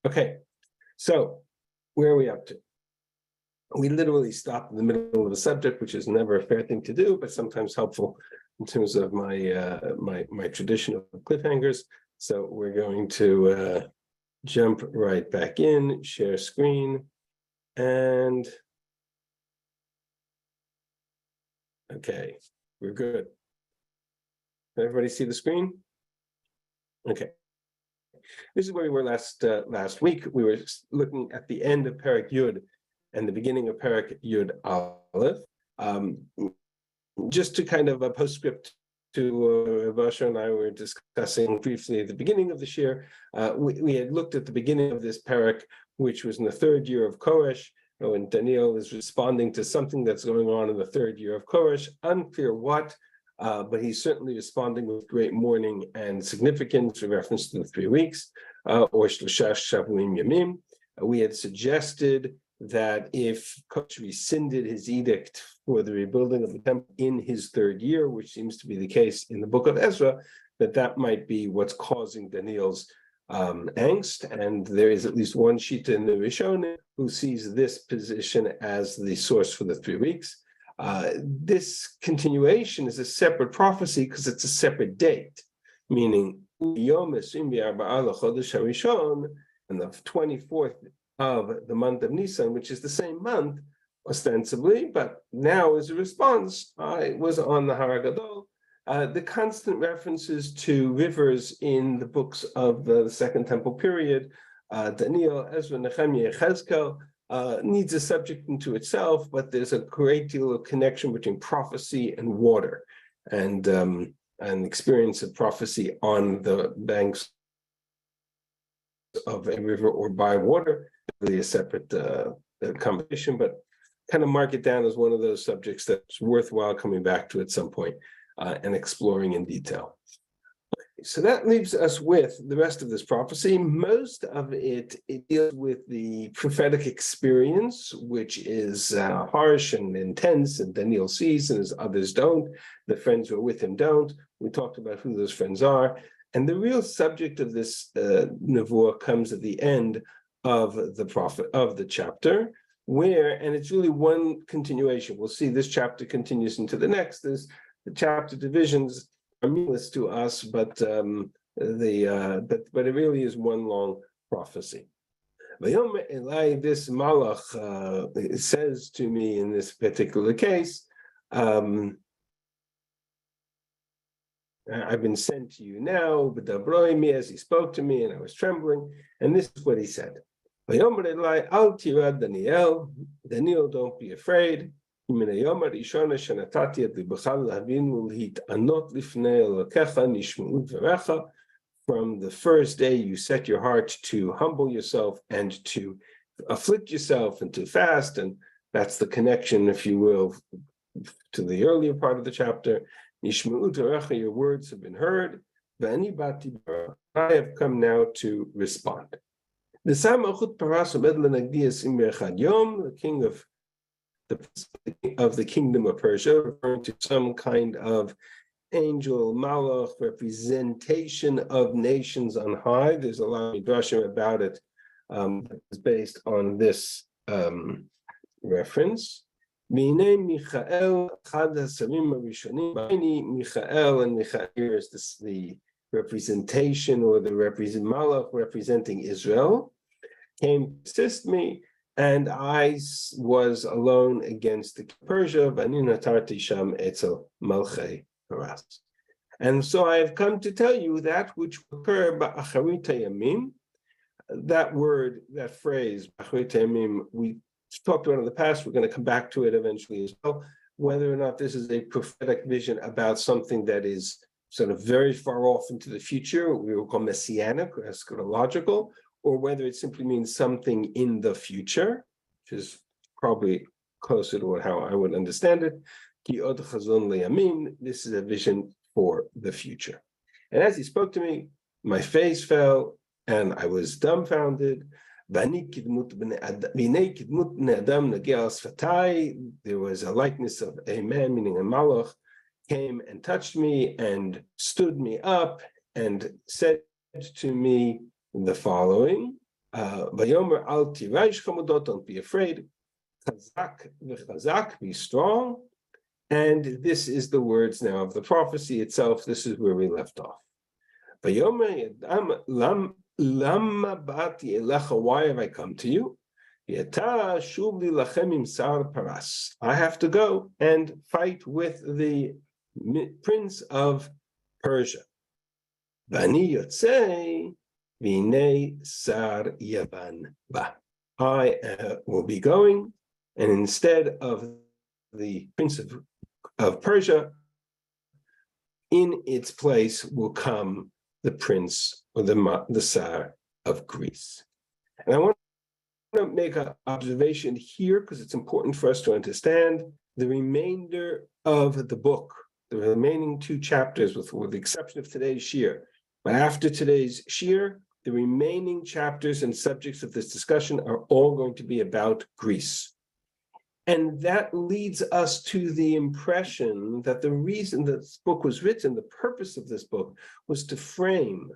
Okay, so where are we up to? We literally stopped in the middle of a subject, which is never a fair thing to do, but sometimes helpful in terms of my my tradition of cliffhangers. So we're going to jump right back in, share screen, and okay, we're good. Everybody see the screen? Okay. This is where we were last week. We were looking at the end of Perek Yud and the beginning of Perek Yud Aleph. Just to kind of a postscript to Moshe and I were discussing briefly at the beginning of this year. We had looked at the beginning of this Perek, which was in the third year of Koresh, when Daniel is responding to something that's going on in the third year of Koresh. Unclear what, but he's certainly responding with great mourning and significance in reference to the 3 weeks, or Shlosha Shavuim Yamim. We had suggested that if Koresh rescinded his edict for the rebuilding of the temple in his third year, which seems to be the case in the book of Ezra, that might be what's causing Daniel's angst. And there is at least one Shita in the Rishonim who sees this position as the source for the 3 weeks. This continuation is a separate prophecy because it's a separate date, meaning on the 24th of the month of Nisan, which is the same month ostensibly, but now as a response, I was on the Har HaGadol. The constant references to rivers in the books of the Second Temple period, Daniel, Ezra, Nehemiah, Chezkel, needs a subject into itself, but there's a great deal of connection between prophecy and water, and an experience of prophecy on the banks of a river or by water. Really a separate conversation, but kind of mark it down as one of those subjects that's worthwhile coming back to at some point and exploring in detail. So that leaves us with the rest of this prophecy. Most of it deals with the prophetic experience, which is harsh and intense, and Daniel sees and his others don't. The friends who are with him don't. We talked about who those friends are. And the real subject of this nevuah comes at the end of the prophet of the chapter, where, and it's really one continuation. We'll see this chapter continues into the next. There's the chapter divisions are meaningless to us, but it really is one long prophecy. This malach says to me in this particular case, I've been sent to you now, but as he spoke to me, and I was trembling, and this is what he said. Daniel, don't be afraid. From the first day you set your heart to humble yourself and to afflict yourself and to fast, and that's the connection, if you will, to the earlier part of the chapter. Your words have been heard. I have come now to respond. The king of the kingdom of Persia, referring to some kind of angel, malach, representation of nations on high. There's a lot of midrashim about it. It's based on this reference. Michael and Michael is the representation, or the malach representing Israel, came to assist me, and I was alone against the Persia. And so I have come to tell you that which will occur ba'acharit hayamim. That word, that phrase, ba'acharit hayamim, we talked about in the past. We're going to come back to it eventually as well. Whether or not this is a prophetic vision about something that is sort of very far off into the future, we will call messianic or eschatological, or whether it simply means something in the future, which is probably closer to how I would understand it. This is a vision for the future. And as he spoke to me, my face fell and I was dumbfounded. There was a likeness of a man, meaning a malach, came and touched me and stood me up and said to me the following. Vayomer al tiraish chamudot, don't be afraid. Chazak v'chazak, be strong. And this is the words now of the prophecy itself. This is where we left off. Vayomer yadam lama bati elecha, why have I come to you? Yata shuvli lachem im sar paras. I have to go and fight with the prince of Persia. Vani yotzei v'nei sar Yavan ba. I will be going, and instead of the prince of Persia, in its place will come the prince or the Tsar of Greece. And I want to make an observation here because it's important for us to understand the remainder of the book, the remaining 2 chapters, with the exception of today's shir. But after today's shir, the remaining chapters and subjects of this discussion are all going to be about Greece. And that leads us to the impression that the reason this book was written, the purpose of this book, was to frame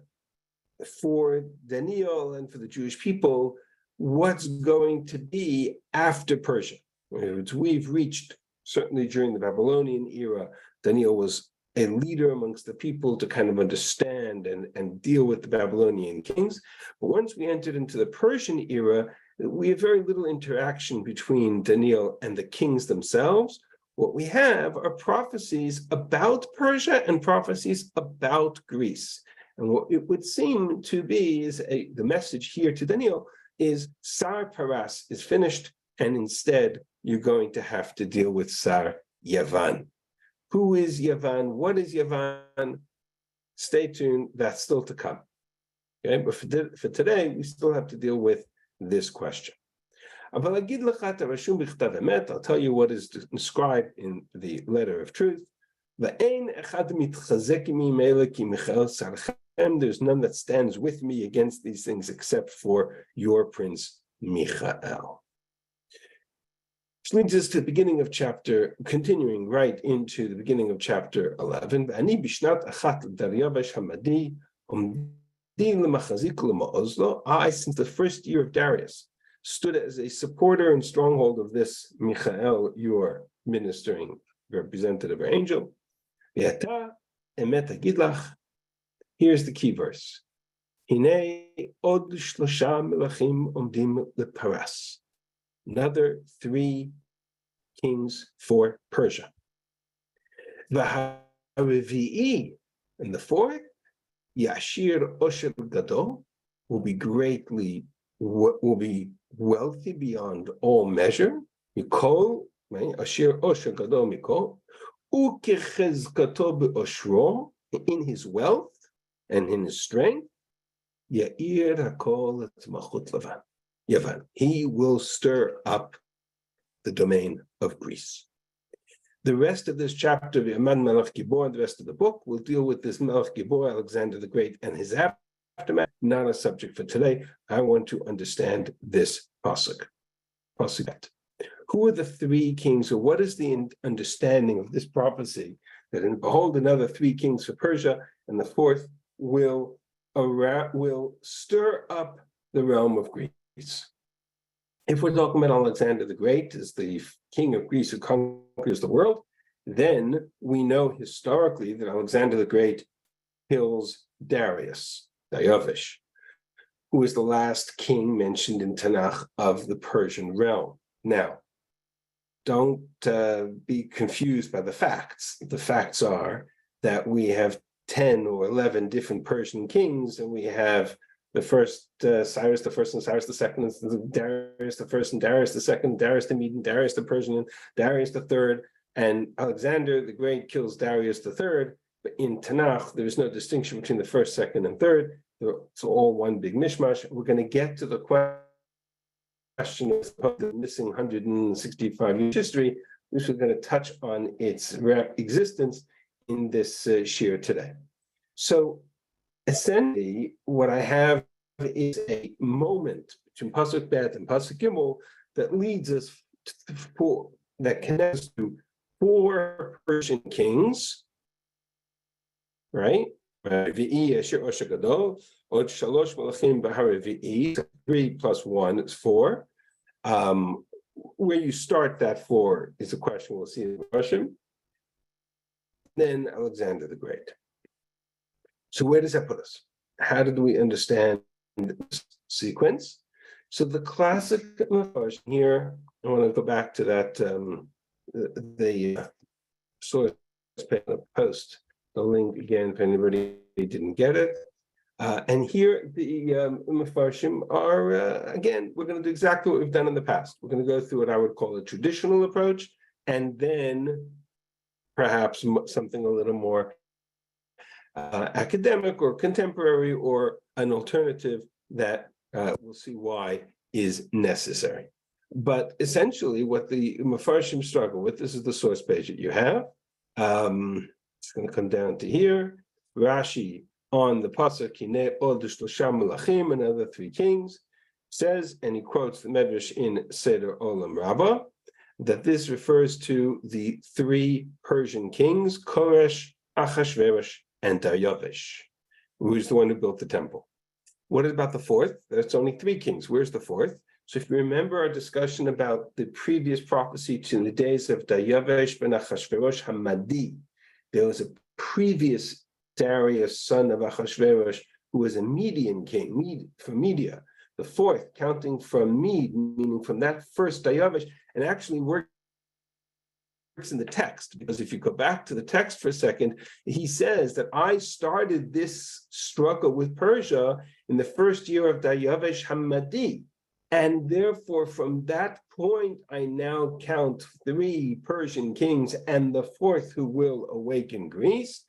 for Daniel and for the Jewish people what's going to be after Persia. We've reached, certainly during the Babylonian era, Daniel was a leader amongst the people to kind of understand and deal with the Babylonian kings. But once we entered into the Persian era, we have very little interaction between Daniel and the kings themselves. What we have are prophecies about Persia and prophecies about Greece. And what it would seem to be is the message here to Daniel is Sar Paras is finished, and instead you're going to have to deal with Sar Yavan. Who is Yavan? What is Yavan? Stay tuned, that's still to come. Okay, but for today, we still have to deal with this question. I'll tell you what is described in the letter of truth. There's none that stands with me against these things except for your prince Michael. Which leads us to the beginning of chapter, continuing right into the beginning of chapter 11. I, since the first year of Darius, stood as a supporter and stronghold of this Michael, your ministering representative or angel. Here's the key verse. Another 3 kings for Persia. And the 4th, Yashir Osher Gadol, will be wealthy beyond all measure. Mikol, Ashir Osher Gadol Mikol, Ukechezkato be'oshro, in his wealth and in his strength, Ya'ir Hakol et Malchut Yavan. He will stir up the domain of Greece. The rest of this chapter, V'yaman Melech Gibor, the rest of the book, will deal with this Melech Gibor, Alexander the Great, and his aftermath. Not a subject for today. I want to understand this pasuk. Who are the 3 kings, or what is the understanding of this prophecy that, behold, another 3 kings for Persia, and the 4th will stir up the realm of Greece? If we're talking about Alexander the Great as the king of Greece who conquers the world, then we know historically that Alexander the Great kills Darius, who is the last king mentioned in Tanakh of the Persian realm. Now, don't be confused by the facts. The facts are that we have 10 or 11 different Persian kings, and we have the first Cyrus the First and Cyrus the Second, and Darius the First and Darius the Second, Darius the Median, Darius the Persian, and Darius the Third, and Alexander the Great kills Darius the Third. But in Tanakh, there is no distinction between the first, second, and third. It's all one big mishmash. We're going to get to the question of the missing 165 years history, which we're going to touch on its existence in this shir today. So essentially, what I have is a moment between Pasuk Bet and Pasuk Gimel that leads us that connects to 4 Persian kings, right? V'i Ashir Osher Gadol, Od shalosh malachim b'haravi'i, 3 plus 1 is 4. Where you start that 4 is a question we'll see in the Russian. Then Alexander the Great. So where does that put us? How did we understand this sequence? So the classic version here, I want to go back to that, the source page of the post, the link again, if anybody didn't get it. And here the Mefarshim are, again, we're going to do exactly what we've done in the past. We're going to go through what I would call a traditional approach, and then perhaps something a little more academic or contemporary, or an alternative that we'll see why is necessary. But essentially what the Mefarshim struggle with, this is the source page that you have. It's going to come down to here. Rashi on the pasuk Kinei od shlosha malachim, another 3 kings, says, and he quotes the Medrash in Seder Olam Rabbah, that this refers to the 3 Persian kings, Koresh, Achashverosh, and Darius, who's the one who built the temple. What about the 4th? That's only 3 kings. Where's the 4th? So if you remember our discussion about the previous prophecy to the days of Darius ben Achashverosh Hamadi, there was a previous Darius, son of Achashverosh, who was a Median king, from Media. The 4th, counting from Med, meaning from that first Darius, and actually works in the text, because if you go back to the text for a second, he says that I started this struggle with Persia in the first year of Darius Hamadi, and therefore from that point I now count 3 Persian kings, and the 4th who will awaken Greece,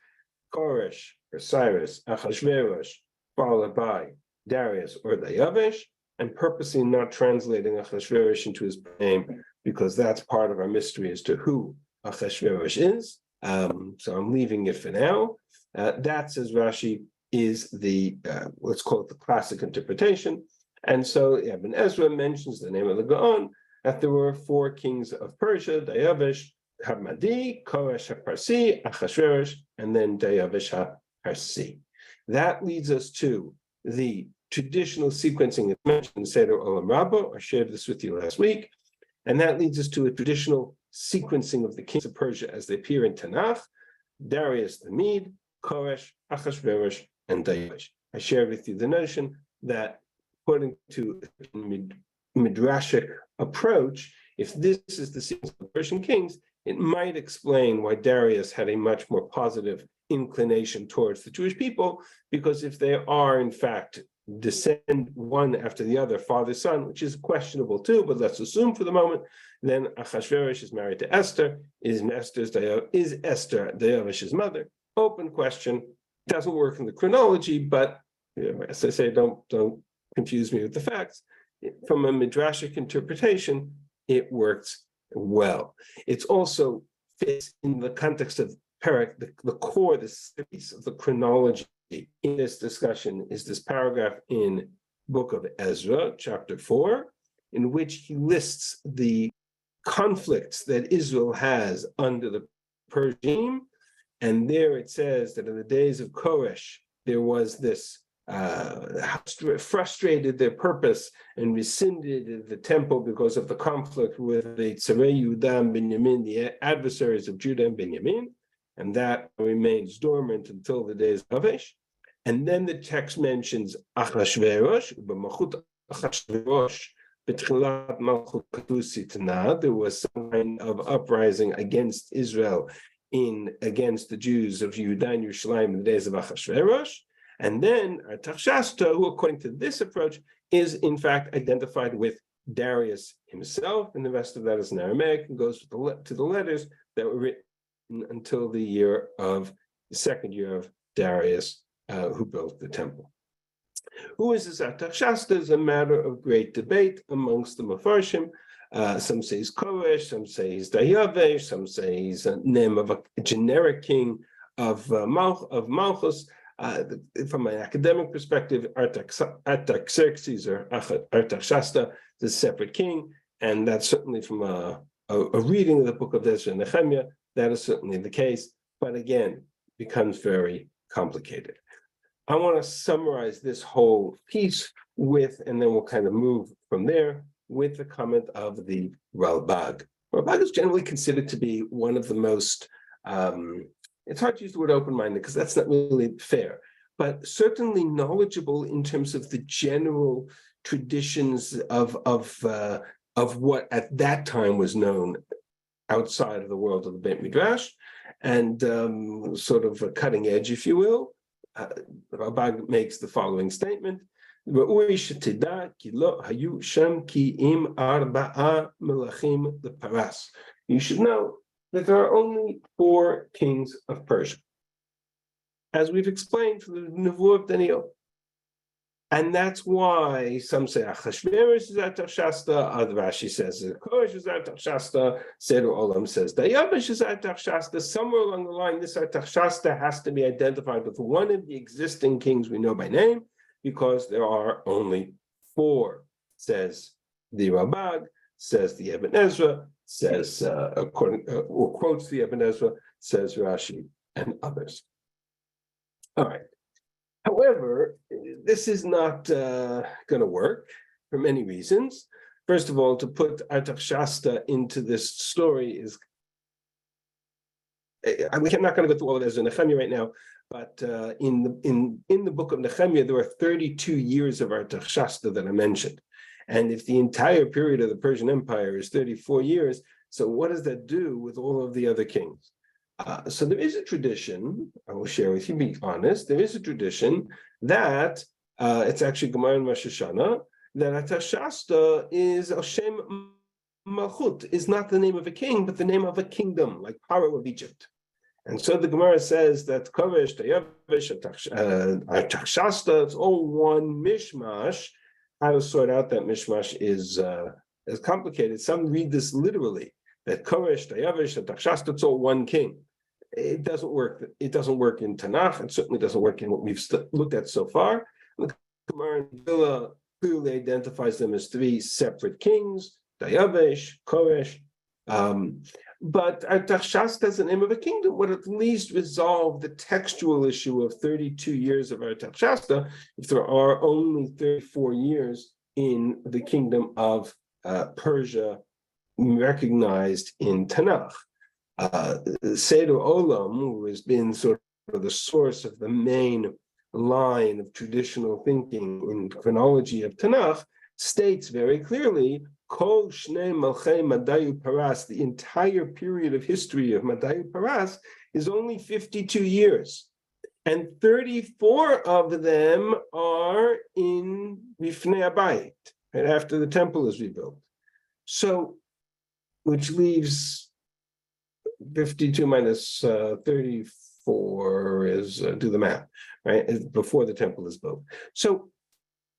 Koresh or Cyrus, Achashverosh, followed by Darius or Darius, and purposely not translating Achashverosh into his name, because that's part of our mystery as to who Achashverosh is. So I'm leaving it for now. That, says Rashi, is the, let's call it the classic interpretation. And so Ibn Ezra mentions the name of the Gaon, that there were 4 kings of Persia, Darius, Hamadi, Koresh HaParsi, Achashverosh, and then Darius HaParsi. That leads us to the traditional sequencing that's mentioned in Seder Olam Rabbah. I shared this with you last week. And that leads us to a traditional sequencing of the kings of Persia as they appear in Tanakh: Darius the Mede, Koresh, Achashverosh, and Darius. I shared with you the notion that according to Midrashic approach, if this is the sequence of the Persian kings, it might explain why Darius had a much more positive inclination towards the Jewish people, because if they are in fact descend one after the other, father, son, which is questionable too, but let's assume for the moment, then Achashverosh is married to Esther. Is Esther Darius's mother? Open question. Doesn't work in the chronology, but as I say, don't confuse me with the facts. From a midrashic interpretation, it works well. It's also fits in the context of Perek, the core, the series of the chronology in this discussion is this paragraph in Book of Ezra, chapter 4, in which he lists the conflicts that Israel has under the Persian regime. And there it says that in the days of Koresh, there was this frustrated their purpose and rescinded the temple because of the conflict with the Tzarei Yehuda and Benjamin, the adversaries of Judah and Benjamin, and that remains dormant until the days of Avish. And then the text mentions Achashverosh, there was some kind of uprising against Israel, against the Jews of Yehuda and Yerushalayim in the days of Achashverosh. And then Artaxerxes, who according to this approach is in fact identified with Darius himself, and the rest of that is in Aramaic and goes to the letters that were written until the second year of Darius, who built the temple. Who is this Artaxerxes is a matter of great debate amongst the Mefarshim. Some say he's Koresh, some say he's Darius, some say he's a name of a generic king of Malchus. From an academic perspective, Artaxerxes or Artaxerxes is a separate king, and that's certainly from a reading of the book of Ezra and Nehemiah, that is certainly the case, but again, becomes very complicated. I want to summarize this whole piece with, and then we'll kind of move from there with the comment of the Ralbag. Ralbag is generally considered to be one of the most, it's hard to use the word open-minded because that's not really fair, but certainly knowledgeable in terms of the general traditions of what at that time was known outside of the world of the Beit Midrash, and sort of a cutting edge, if you will. Rabbi makes the following statement: you should know that there are only 4 kings of Persia, as we've explained from the Nevuah of Daniel. And that's why some say Achashverosh is Artaxerxes, other Rashi says Koresh is Artaxerxes, Sefer Olam says Darius is Artaxerxes. Somewhere along the line, this Artaxerxes has to be identified with one of the existing kings we know by name, because there are only 4, says the Ralbag, says the Ibn Ezra, says, or quotes the Ibn Ezra, says Rashi, and others. All right. However, this is not going to work for many reasons. First of all, to put Artaxerxes into this story is, we're not going to go through all of Ezra and Nehemiah right now, but in the book of Nehemiah, there are 32 years of Artaxerxes that are mentioned. And if the entire period of the Persian Empire is 34 years, so what does that do with all of the other kings? So there is a tradition, I will share with you, be honest, there is a tradition that, it's actually Gemara in Rosh Hashanah, that Artaxerxes is Hashem Malchut, is not the name of a king, but the name of a kingdom, like Paro of Egypt. And so the Gemara says that Koresh, Dayavish, Artaxerxes, it's all one mishmash. How to sort out that mishmash is complicated. Some read this literally, that Koresh, Dayavish, Artaxerxes, it's all one king. It doesn't work. It doesn't work in Tanakh. It certainly doesn't work in what we've looked at so far. The Gemara in Magilla clearly identifies them as 3 separate kings: Dayavish, Koresh. But Artaxerxes as the name of a kingdom would at least resolve the textual issue of 32 years of Artaxerxes if there are only 34 years in the kingdom of Persia recognized in Tanakh. Sefer Olam, who has been sort of the source of the main line of traditional thinking in chronology of Tanakh, states very clearly, Kol Shnei Malchei Madayu Paras, the entire period of history of Madayu Paras is only 52 years. And 34 of them are in Bifnei Abayit, right after the temple is rebuilt. So, which leaves 52 minus 34 is, do the math, right? Before the temple is built. So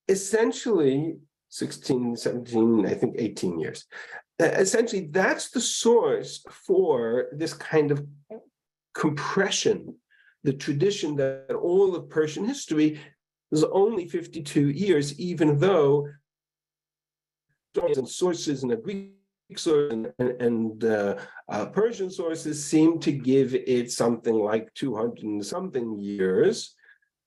essentially 16, 17, I think 18 years. Essentially, that's the source for this kind of compression, the tradition that all of Persian history is only 52 years, even though sources in a Greek source and Persian sources seem to give it something like 200 and something years.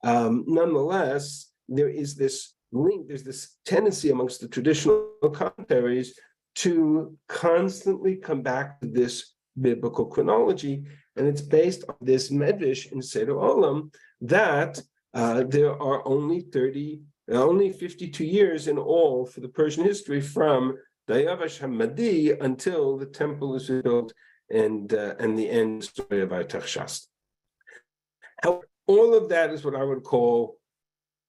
Nonetheless, there is this link, there's this tendency amongst the traditional commentaries to constantly come back to this biblical chronology, and it's based on this medrash in Sefer Olam that there are only 52 years in all for the Persian history from Dayavash Hamadi until the temple is rebuilt and the end story of Artaxerxes. However, all of that is what I would call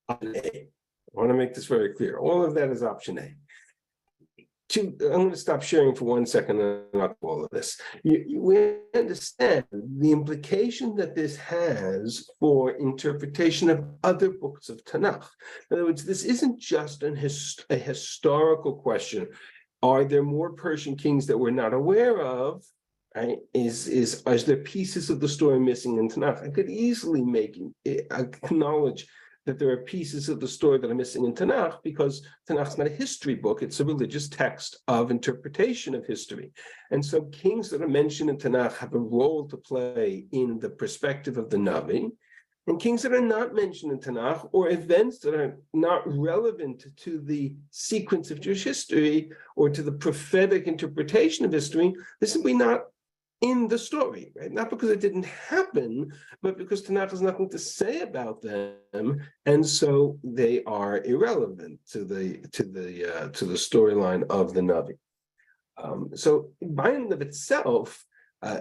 option A. I want to make this very clear. All of that is option A. I'm going to stop sharing for 1 second and not all of this. We understand the implication that this has for interpretation of other books of Tanakh. In other words, this isn't just a historical question. Are there more Persian kings that we're not aware of? Right? Is there pieces of the story missing in Tanakh? I could easily acknowledge that there are pieces of the story that are missing in Tanakh, because Tanakh's not a history book, it's a religious text of interpretation of history. And so kings that are mentioned in Tanakh have a role to play in the perspective of the Navi, and kings that are not mentioned in Tanakh, or events that are not relevant to the sequence of Jewish history or to the prophetic interpretation of history, they're simply not in the story, right? Not because it didn't happen, but because Tanakh has nothing to say about them, and so they are irrelevant to the storyline of the Navi. So by and of itself,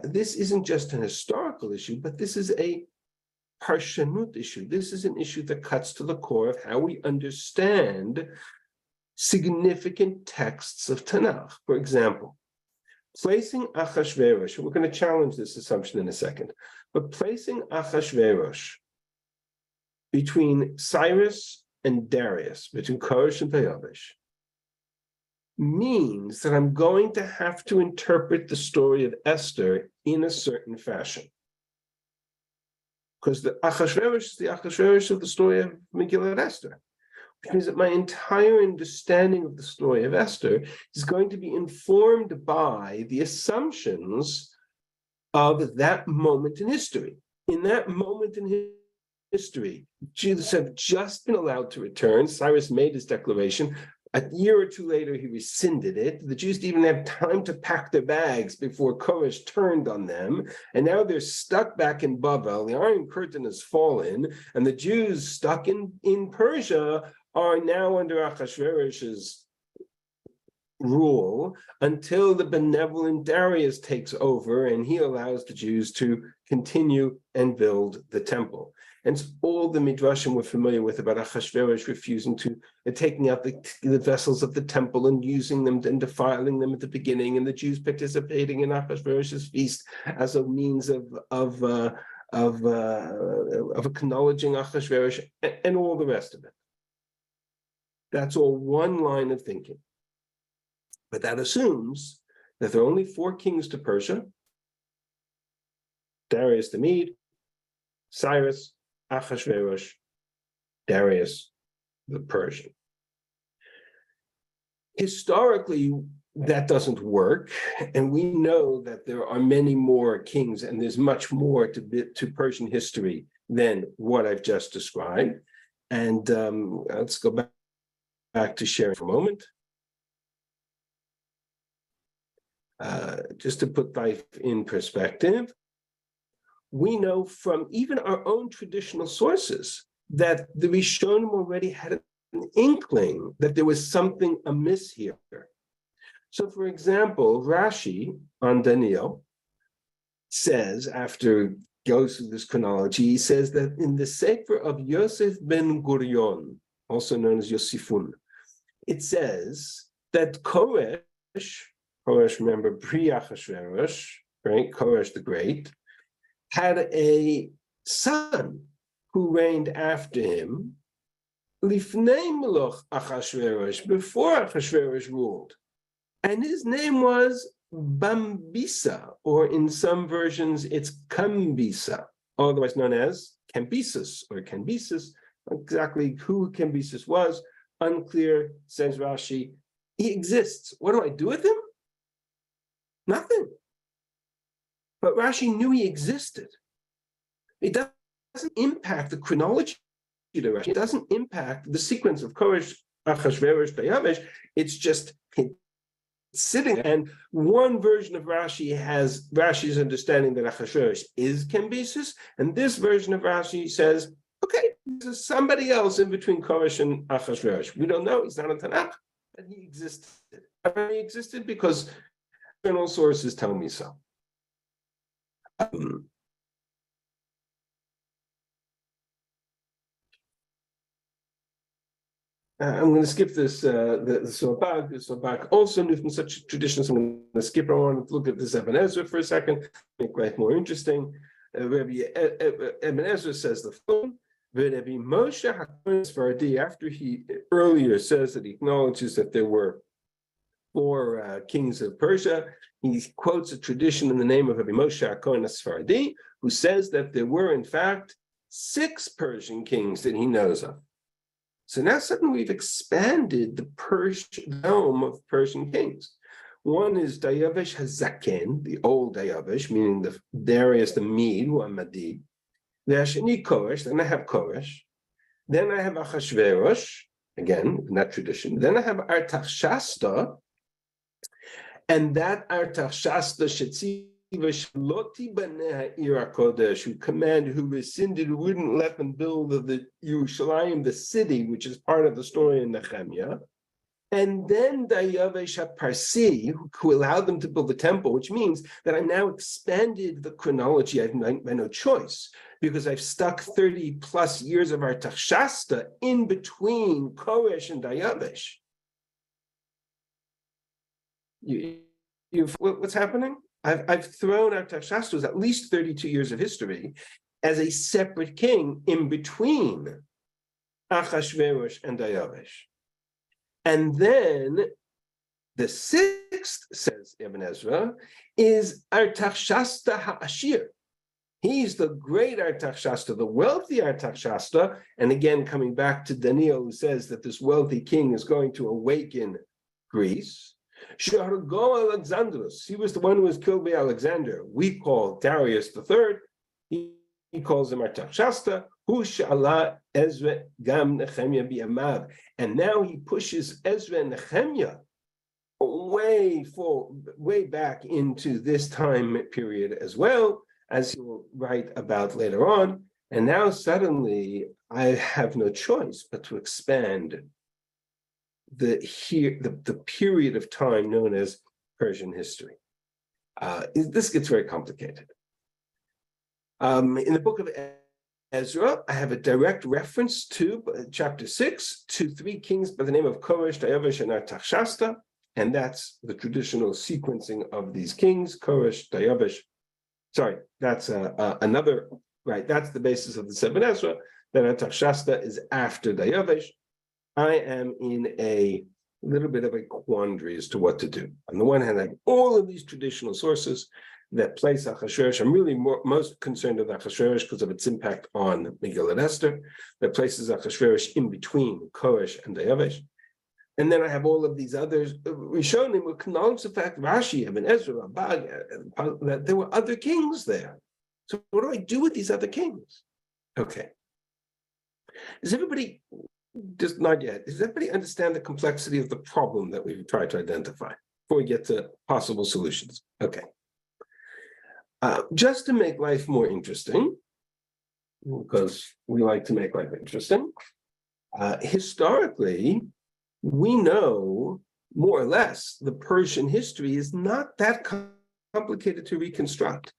this isn't just an historical issue, but this is a Parshanut issue. This is an issue that cuts to the core of how we understand significant texts of Tanakh. For example, placing Achashverosh, we're going to challenge this assumption in a second, but placing Achashverosh between Cyrus and Darius, between Koresh and Dayavish, means that I'm going to have to interpret the story of Esther in a certain fashion. Because the Achashverosh is the Achashverosh of the story of Megillah Esther, which means that my entire understanding of the story of Esther is going to be informed by the assumptions of that moment in history. In that moment in history, Jews have just been allowed to return. Cyrus made his declaration. A year or two later, he rescinded it. The Jews didn't even have time to pack their bags before Koresh turned on them. And now they're stuck back in Babel. The Iron Curtain has fallen. And the Jews stuck in Persia are now under Achashverosh's rule until the benevolent Darius takes over and he allows the Jews to continue and build the temple. And all the midrashim we're familiar with about Achashverosh refusing to, taking out the vessels of the temple and using them and defiling them at the beginning, and the Jews participating in Achashverosh's feast as a means of acknowledging Achashverosh, and all the rest of it. That's all one line of thinking. But that assumes that there are only 4 kings to Persia: Darius the Mede, Cyrus, Achashverosh, Darius the Persian. Historically, that doesn't work, and we know that there are many more kings, and there's much more to Persian history than what I've just described. And let's go back to sharing for a moment. Just to put life in perspective, we know from even our own traditional sources that the Rishonim already had an inkling that there was something amiss here. So, for example, Rashi on Daniel says, after goes through this chronology, he says that in the Sefer of Yosef ben Gurion, also known as Yosifun, it says that Koresh, remember, pre-Achashverosh, right, Koresh the Great, had a son who reigned after him, Lifnei Melech Achashverosh, before Achashverosh ruled. And his name was Bambisa, or in some versions it's Kambisa, otherwise known as Cambyses or Cambyses. Exactly who Cambyses was, unclear, says Rashi. He exists. What do I do with him? Nothing. But Rashi knew he existed. It doesn't impact the chronology of Rashi. It doesn't impact the sequence of Koresh, Achashverosh, Dayavish. It's just sitting. And one version of Rashi has Rashi's understanding that Achashverosh is Cambyses, and this version of Rashi says, okay, there's somebody else in between Koresh and Achashverosh. We don't know. He's not in Tanakh, but he existed. He existed because external sources tell me so. I'm going to skip this, the Sobak also knew from such traditions. I'm going to skip. I want to look at this Ibn Ezra for a second, make life more interesting. Rabbi Ibn Ezra says the following: Rabbi Moshe HaKohen, after he earlier says that he acknowledges that there were 4 kings of Persia, he quotes a tradition in the name of Rabbi Moshe HaKohen Sephardi, who says that there were, in fact, 6 Persian kings that he knows of. So now suddenly we've expanded the Persian realm of Persian kings. One is Dayavish HaZaken, the old Dayavish, meaning the Darius the Mede, who Amadi. Ve'asheni Koresh, then I have Koresh. Then I have Achashverosh, again, in that tradition. Then I have Artaxerxes, and that Artaxerxes Shloti Baneh Ira Kodesh, who commanded, who rescinded, who wouldn't let them build the Yerushalayim, the city, which is part of the story in Nehemiah. And then Darius Parsi, who allowed them to build the temple, which means that I've now expanded the chronology. I've no choice, because I've stuck 30 plus years of Artaxerxes in between Koresh and Darius. What's happening? I've thrown Artaxerxes at least 32 years of history as a separate king in between Achashverosh and Darius. And then the sixth, says Ibn Ezra, is Artaxerxes HaAshir. He's the great Artaxerxes, the wealthy Artaxerxes. And again, coming back to Daniel, who says that this wealthy king is going to awaken Greece. Shargo Alexandros, he was the one who was killed by Alexander. We call Darius the Third. He calls him Artaxerxes. Hu she'ala Ezra gam Nehemiah bi'amav, and now he pushes Ezra and Nehemiah way back into this time period as well, as he will write about later on. And now suddenly I have no choice but to expand the period of time known as Persian history. This gets very complicated. In the book of Ezra, I have a direct reference to chapter 6 to three kings by the name of Koresh, Darius, and Artaxerxes, and that's the traditional sequencing of these kings. Koresh, Darius. Sorry, that's another. Right, that's the basis of the Sefer Ezra. Then Artaxerxes is after Darius. I am in a little bit of a quandary as to what to do. On the one hand, I have all of these traditional sources that place Achashverosh. I'm really most concerned with Achashverosh because of its impact on Megillah Esther, that places Achashverosh in between Koresh and Darius. And then I have all of these others. Rishonim will acknowledge the fact, Rashi, Ibn Ezra, Rabbi, that there were other kings there. So what do I do with these other kings? Okay. Does everybody, just not yet, does everybody understand the complexity of the problem that we've tried to identify before we get to possible solutions? Okay. Just to make life more interesting, because we like to make life interesting, historically, we know more or less the Persian history is not that complicated to reconstruct.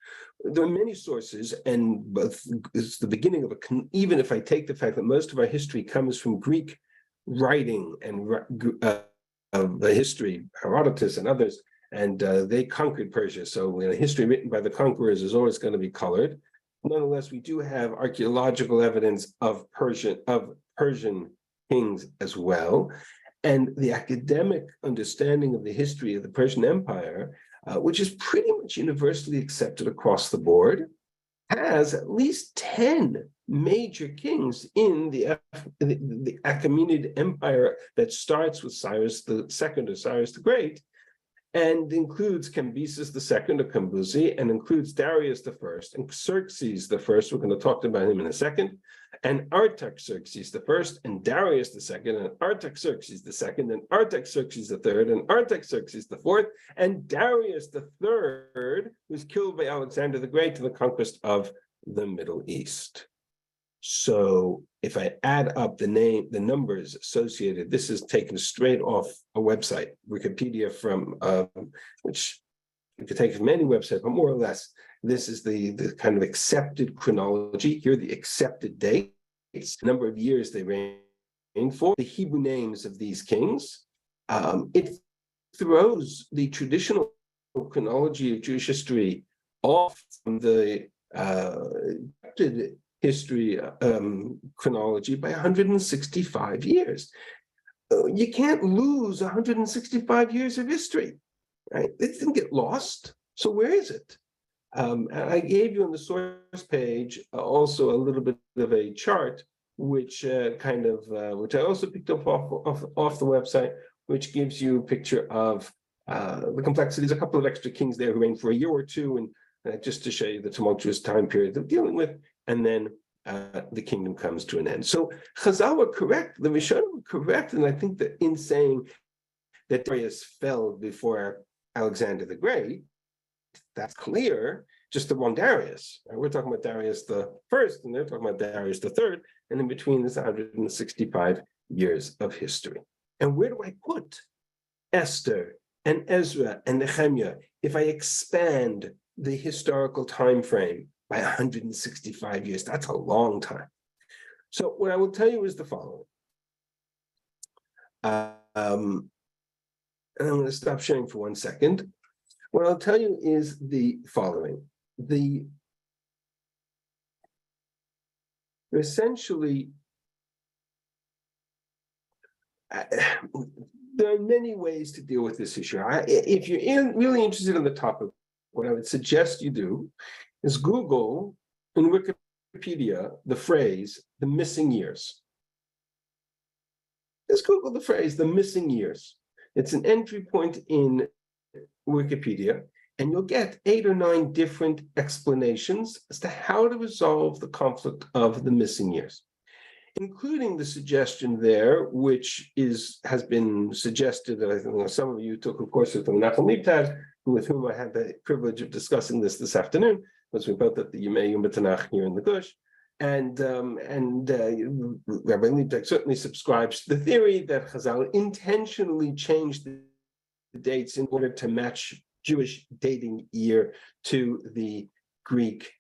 There are many sources, and it's the beginning of even if I take the fact that most of our history comes from Greek writing and the history, Herodotus and others, and they conquered Persia. So history written by the conquerors is always going to be colored. Nonetheless, we do have archaeological evidence of Persian kings as well. And the academic understanding of the history of the Persian Empire, which is pretty much universally accepted across the board, has at least 10 major kings in the Achaemenid Empire that starts with Cyrus the Second or Cyrus the Great, and includes Cambyses II or Cambyses, and includes Darius the First and Xerxes the First. We're going to talk about him in a second, and Artaxerxes the First, and Darius the Second, and Artaxerxes the Second, and Artaxerxes the Third, and Artaxerxes the Fourth, and Darius the Third, who's killed by Alexander the Great in the conquest of the Middle East. So if I add up the numbers associated, this is taken straight off a website, Wikipedia, from which you could take from any website, but more or less, this is the kind of accepted chronology. Here are the accepted dates, number of years they reigned for, the Hebrew names of these kings. It throws the traditional chronology of Jewish history off from the history chronology by 165 years. You can't lose 165 years of history, right? It didn't get lost. So where is it? I gave you on the source page also a little bit of a chart, which which I also picked up off the website, which gives you a picture of the complexities. A couple of extra kings there who reigned for a year or two, and just to show you the tumultuous time period they're dealing with. and then the kingdom comes to an end. So Chazal were correct, the Rishonim were correct, and I think that in saying that Darius fell before Alexander the Great, that's clear, just the wrong Darius. Right? We're talking about Darius the First, and they're talking about Darius the Third, and in between is 165 years of history. And where do I put Esther and Ezra and Nehemiah if I expand the historical time frame by 165 years? That's a long time. So what I will tell you is the following. And I'm going to stop sharing for 1 second. What I'll tell you is the following. Essentially, there are many ways to deal with this issue. If you're really interested in the topic, what I would suggest you do is Google in Wikipedia the phrase, the missing years. Just Google the phrase, the missing years. It's an entry point in Wikipedia, and you'll get 8 or 9 different explanations as to how to resolve the conflict of the missing years, including the suggestion there, which has been suggested, that I think some of you took, of course, with Menachem Leibtag, with whom I had the privilege of discussing this afternoon, because we're both at the Yemei Yom Tanakh here in the Gush. And Rabbi Leibtag certainly subscribes to the theory that Chazal intentionally changed the dates in order to match Jewish dating year to the Greek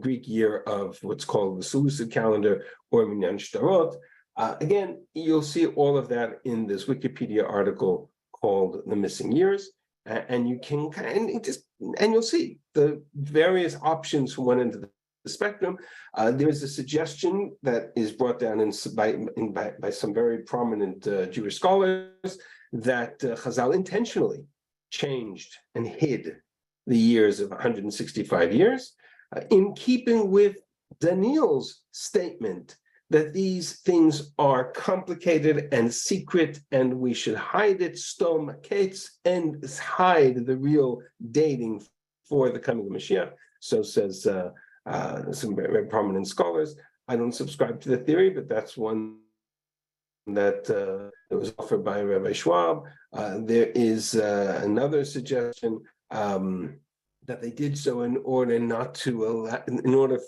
Greek year of what's called the Seleucid calendar or Minyan Shtarot. Again, you'll see all of that in this Wikipedia article called "The Missing Years," and you can and you'll see the various options from one end of the spectrum. There's a suggestion that is brought down by some very prominent Jewish scholars that Chazal intentionally changed and hid the years of 165 years, in keeping with Daniel's statement that these things are complicated and secret, and we should hide it, stom kates, and hide the real dating for the coming of Mashiach. So says some very prominent scholars. I don't subscribe to the theory, but that's one that was offered by Rabbi Schwab. There is another suggestion that they did so in order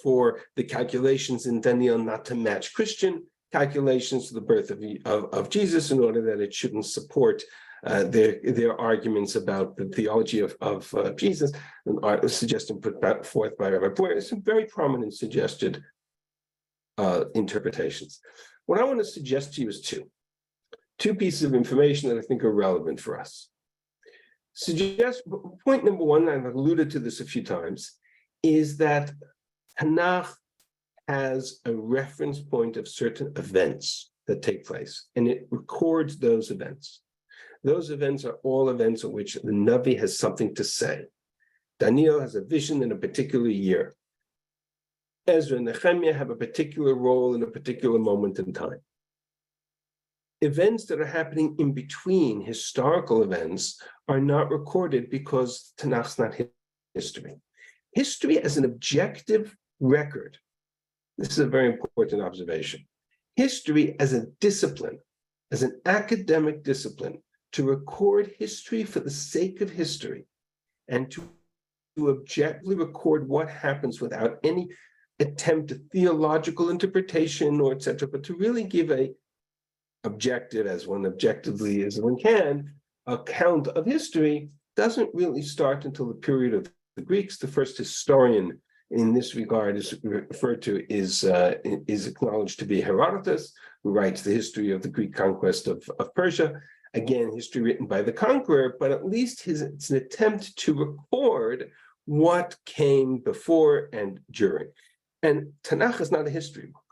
for the calculations in Daniel not to match Christian calculations to the birth of Jesus, in order that it shouldn't support their arguments about the theology of Jesus. A suggestion put forth by Rabbi Boyer. Some very prominent suggested interpretations. What I want to suggest to you is two pieces of information that I think are relevant for us. Point number one, and I've alluded to this a few times, is that Tanakh has a reference point of certain events that take place, and it records those events. Those events are all events in which the Navi has something to say. Daniel has a vision in a particular year. Ezra and Nehemiah have a particular role in a particular moment in time. Events that are happening in between historical events are not recorded because Tanakh's not history. History as an objective record. This is a very important observation. History as a discipline, as an academic discipline, to record history for the sake of history and to objectively record what happens without any attempt at theological interpretation or etc., but to really give a objective, as one objectively as one can, account of history, doesn't really start until the period of the Greeks. The first historian in this regard is referred to is acknowledged to be Herodotus, who writes the history of the Greek conquest of Persia. Again, history written by the conqueror, but at least it's an attempt to record what came before and during. And Tanakh is not a history book.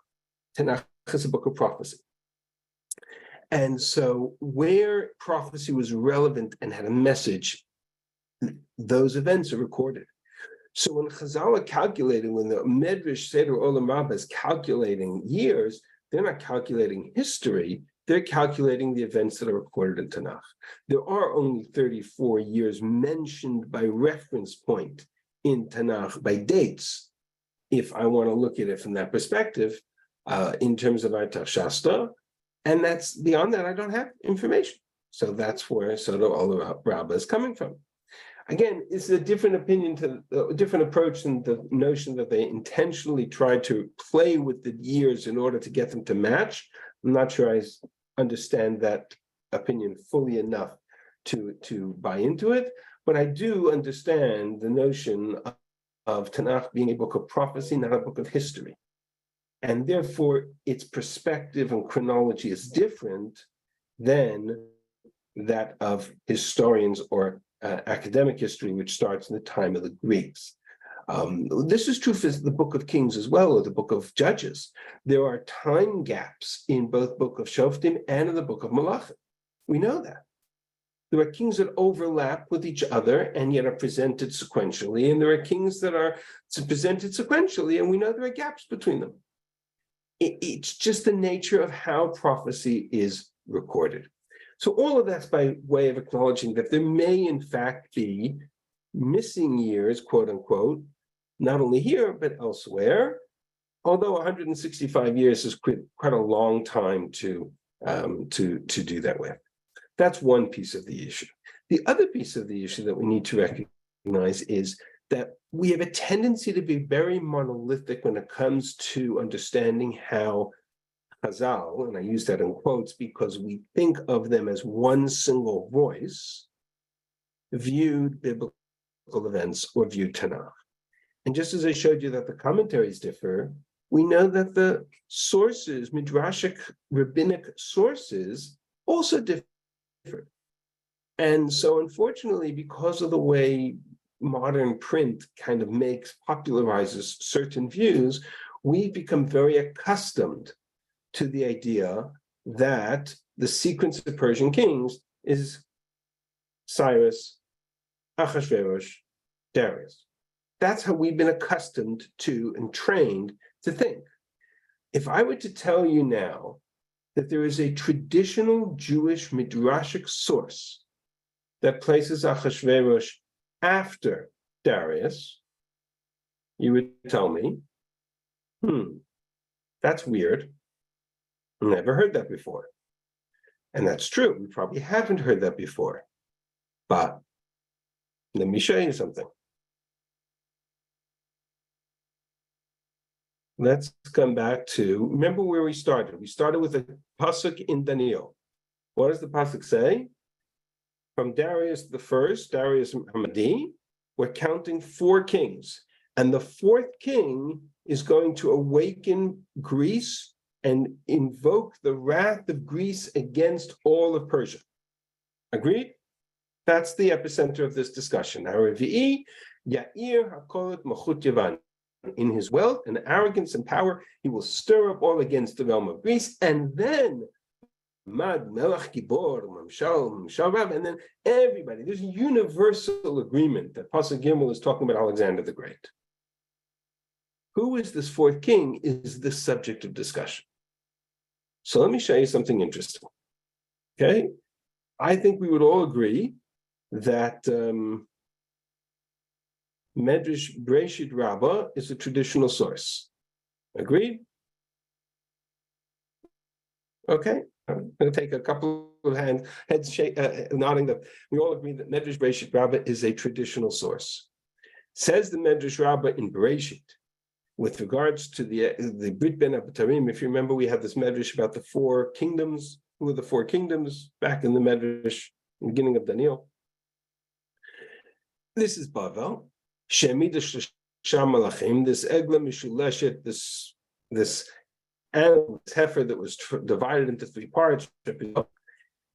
Tanakh is a book of prophecy. And so where prophecy was relevant and had a message, those events are recorded. So when Chazal are calculating, when the Medrash Seder Olam Rabbah is calculating years, they're not calculating history, they're calculating the events that are recorded in Tanakh. There are only 34 years mentioned by reference point in Tanakh by dates, if I want to look at it from that perspective, in terms of our Shasta. And that's beyond that, I don't have information. So that's where sort of all the Rabbi is coming from. Again, it's a different opinion to a different approach than the notion that they intentionally tried to play with the years in order to get them to match. I'm not sure I understand that opinion fully enough to buy into it, but I do understand the notion of Tanakh being a book of prophecy, not a book of history. And therefore, its perspective and chronology is different than that of historians or academic history, which starts in the time of the Greeks. This is true for the Book of Kings as well, or the Book of Judges. There are time gaps in both Book of Shoftim and in the Book of Malachim. We know that. There are kings that overlap with each other and yet are presented sequentially, and there are kings that are presented sequentially, and we know there are gaps between them. It's just the nature of how prophecy is recorded. So all of that's by way of acknowledging that there may in fact be missing years, quote unquote, not only here, but elsewhere, although 165 years is quite a long time to do that with. That's one piece of the issue. The other piece of the issue that we need to recognize is that we have a tendency to be very monolithic when it comes to understanding how Chazal, and I use that in quotes because we think of them as one single voice, viewed biblical events or viewed Tanakh. And just as I showed you that the commentaries differ, we know that the sources, midrashic, rabbinic sources, also differ. And so unfortunately, because of the way modern print kind of popularizes certain views, we've become very accustomed to the idea that the sequence of Persian kings is Cyrus, Ahasuerus, Darius. That's how we've been accustomed to and trained to think. If I were to tell you now that there is a traditional Jewish midrashic source that places Ahasuerus after Darius, you would tell me, that's weird. Never heard that before. And that's true. We probably haven't heard that before. But let me show you something. Let's come back to, remember where we started. We started with a pasuk in Daniel. What does the pasuk say? From Darius the First, Darius Hamadi, we're counting 4 kings. And the 4th king is going to awaken Greece and invoke the wrath of Greece against all of Persia. Agreed? That's the epicenter of this discussion. Yair hakolet machut Yavan. In his wealth and arrogance and power, he will stir up all against the realm of Greece, and then Mad Melech Gibor, Mamshal, and then everybody. There's a universal agreement that Pasuk Gimel is talking about Alexander the Great. Who is this 4th king is the subject of discussion. So let me show you something interesting. Okay, I think we would all agree that Medrash Breshit Rabbah is a traditional source. Agreed? Okay, I'm going to take a couple of heads nodding that we all agree that Medrash Breshit Rabbah is a traditional source. Says the Medrash Rabbah in Bereshit, with regards to the Brit Ben Abitarim, if you remember, we had this Medrash about the 4 kingdoms. Who are the 4 kingdoms back in the Medrash, in the beginning of Daniel? This is Bavel. Shemidash Shamalachim, this Egla Mishuleshet, this animal heifer that was divided into 3 parts,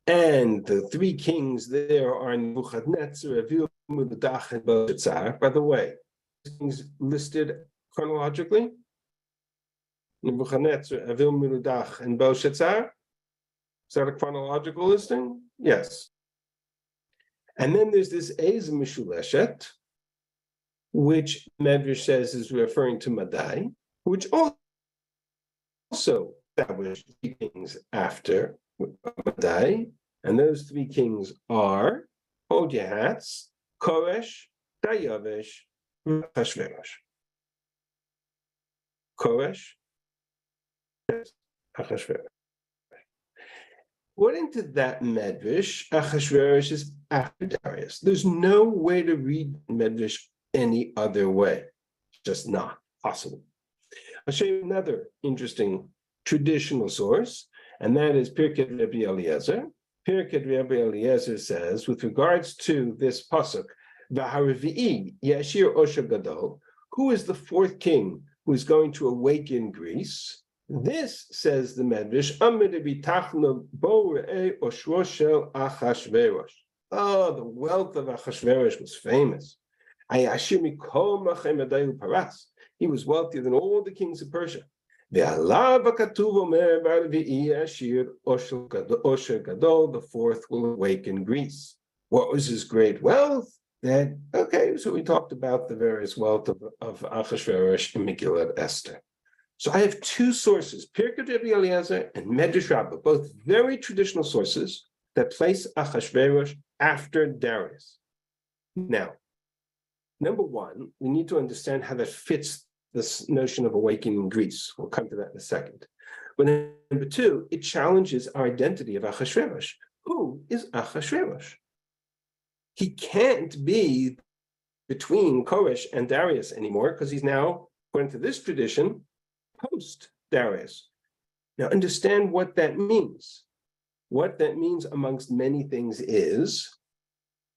and the 3 kings there are Nebuchadnezzar, Avil, Mudach, and Belshazzar. By the way, kings listed chronologically: Nebuchadnezzar, Avil, Mudach, and Belshazzar. Is that a chronological listing? Yes. And then there's this Ez Mishuleshet, which Medrash says is referring to Madai, which also established 3 kings after Madai, and those 3 kings are, hold your hats, Koresh, Dayavesh, Achashverosh. Koresh, Achashverosh. According to that Medrash, Achashverosh is after Darius. There's no way to read Medrash any other way. It's just not possible. I'll show you another interesting traditional source, and that is Pirkei Rabbi Eliezer. Pirkei Rabbi Eliezer says, with regards to this pasuk, V'haravi'i Yashir Osher Gadol, who is the fourth king who is going to awaken Greece? This, says the Medrash, oh, the wealth of Achashverosh was famous. He was wealthier than all the kings of Persia. The fourth will awaken Greece. What was his great wealth? So we talked about the various wealth of Achashverosh in Megillat Esther. So I have two sources, Pirkei Rabbi Eliezer and Medrash Rabbah, both very traditional sources that place Achashverosh after Darius. Now, number one, we need to understand how that fits this notion of awakening Greece. We'll come to that in a second. But number two, it challenges our identity of Achashverosh. Who is Achashverosh? He can't be between Koresh and Darius anymore because he's now, according to this tradition, post-Darius. Now, understand what that means. What that means, amongst many things, is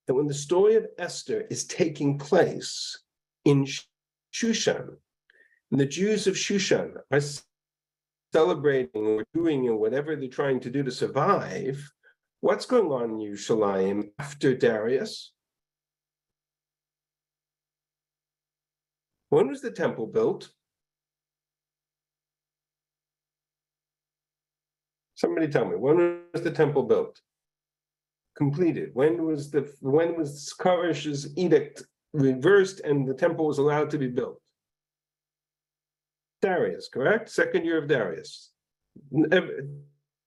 that when the story of Esther is taking place in Shushan, and the Jews of Shushan are celebrating or doing whatever they're trying to do to survive, what's going on in Yerushalayim after Darius? When was the temple built? Somebody tell me, when was the temple built? Completed. When was Koresh's edict reversed and the temple was allowed to be built? Darius, correct? Second year of Darius.